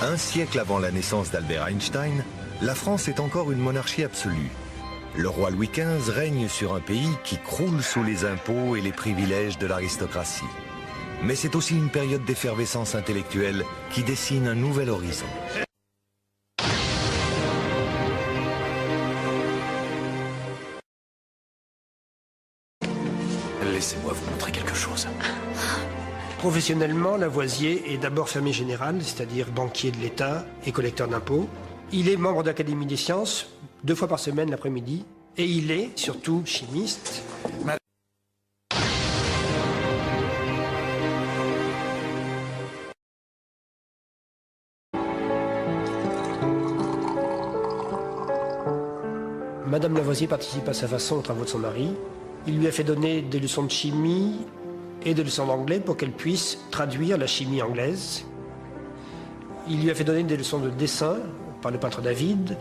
Un siècle avant la naissance d'Albert Einstein, la France est encore une monarchie absolue. Le roi Louis XV règne sur un pays qui croule sous les impôts et les privilèges de l'aristocratie. Mais c'est aussi une période d'effervescence intellectuelle qui dessine un nouvel horizon. Laissez-moi vous montrer quelque chose. Professionnellement, Lavoisier est d'abord fermier général, c'est-à-dire banquier de l'État et collecteur d'impôts. Il est membre de l'Académie des sciences, 2 fois par semaine l'après-midi. Et il est surtout chimiste. Madame Lavoisier participe à sa façon aux travaux de son mari. Il lui a fait donner des leçons de chimie et des leçons d'anglais pour qu'elle puisse traduire la chimie anglaise. Il lui a fait donner des leçons de dessin par le peintre David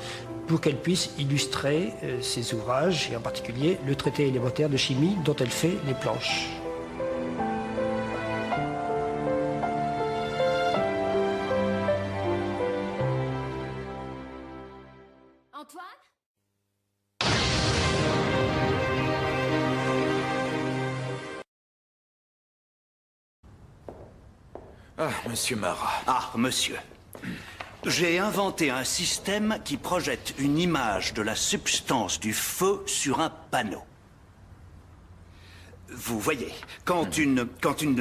pour qu'elle puisse illustrer ses ouvrages, et en particulier le traité élémentaire de chimie dont elle fait les planches. Antoine ? Ah, monsieur Marat. Ah, monsieur. J'ai inventé un système qui projette une image de la substance du feu sur un panneau. Vous voyez, quand une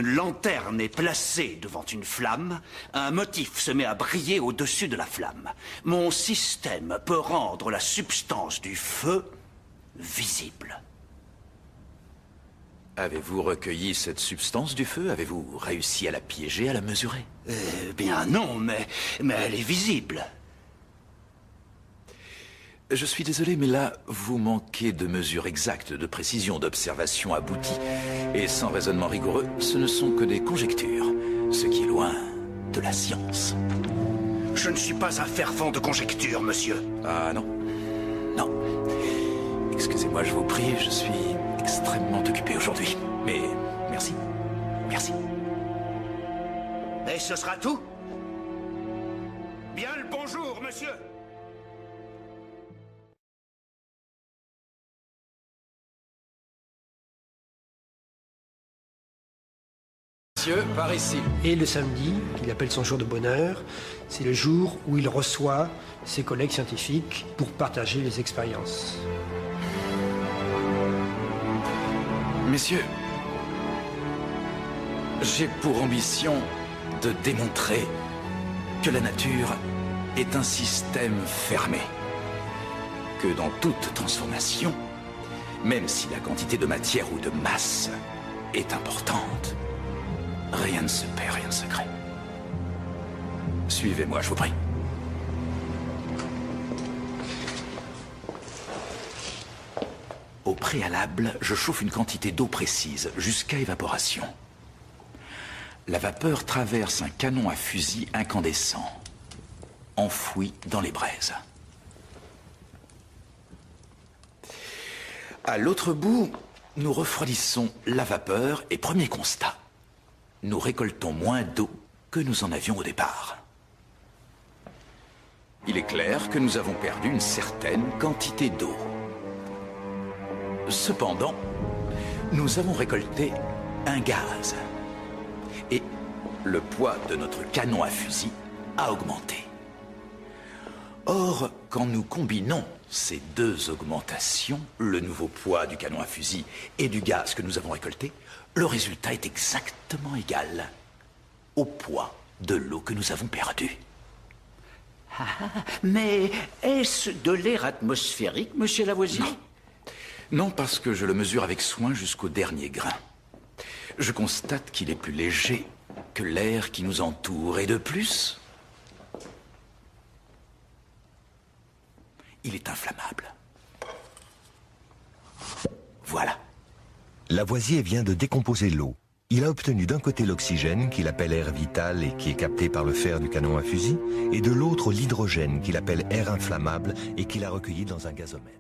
lanterne est placée devant une flamme, un motif se met à briller au-dessus de la flamme. Mon système peut rendre la substance du feu visible. Avez-vous recueilli cette substance du feu? Avez-vous réussi à la piéger, à la mesurer? Bien non, mais elle est visible. Je suis désolé, mais là, vous manquez de mesures exactes, de précision, d'observation aboutie. Et sans raisonnement rigoureux, ce ne sont que des conjectures, ce qui est loin de la science. Je ne suis pas un fervent de conjectures, monsieur. Ah non. Non. Excusez-moi, je vous prie, je suis extrêmement occupé aujourd'hui. Mais merci. Merci. Et ce sera tout? Bien le bonjour, monsieur. Monsieur, par ici. Et le samedi, qu'il appelle son jour de bonheur, c'est le jour où il reçoit ses collègues scientifiques pour partager les expériences. Messieurs, j'ai pour ambition de démontrer que la nature est un système fermé. Que dans toute transformation, même si la quantité de matière ou de masse est importante, rien ne se perd, rien ne se crée. Suivez-moi, je vous prie. Au préalable, je chauffe une quantité d'eau précise, jusqu'à évaporation. La vapeur traverse un canon à fusil incandescent, enfoui dans les braises. À l'autre bout, nous refroidissons la vapeur et premier constat, nous récoltons moins d'eau que nous en avions au départ. Il est clair que nous avons perdu une certaine quantité d'eau. Cependant, nous avons récolté un gaz. Et le poids de notre canon à fusil a augmenté. Or, quand nous combinons ces deux augmentations, le nouveau poids du canon à fusil et du gaz que nous avons récolté, le résultat est exactement égal au poids de l'eau que nous avons perdue. Ah, mais est-ce de l'air atmosphérique, monsieur Lavoisier? Non. Non, parce que je le mesure avec soin jusqu'au dernier grain. Je constate qu'il est plus léger que l'air qui nous entoure. Et de plus, il est inflammable. Voilà. Lavoisier vient de décomposer l'eau. Il a obtenu d'un côté l'oxygène, qu'il appelle air vital et qui est capté par le fer du canon à fusil, et de l'autre l'hydrogène, qu'il appelle air inflammable et qu'il a recueilli dans un gazomètre.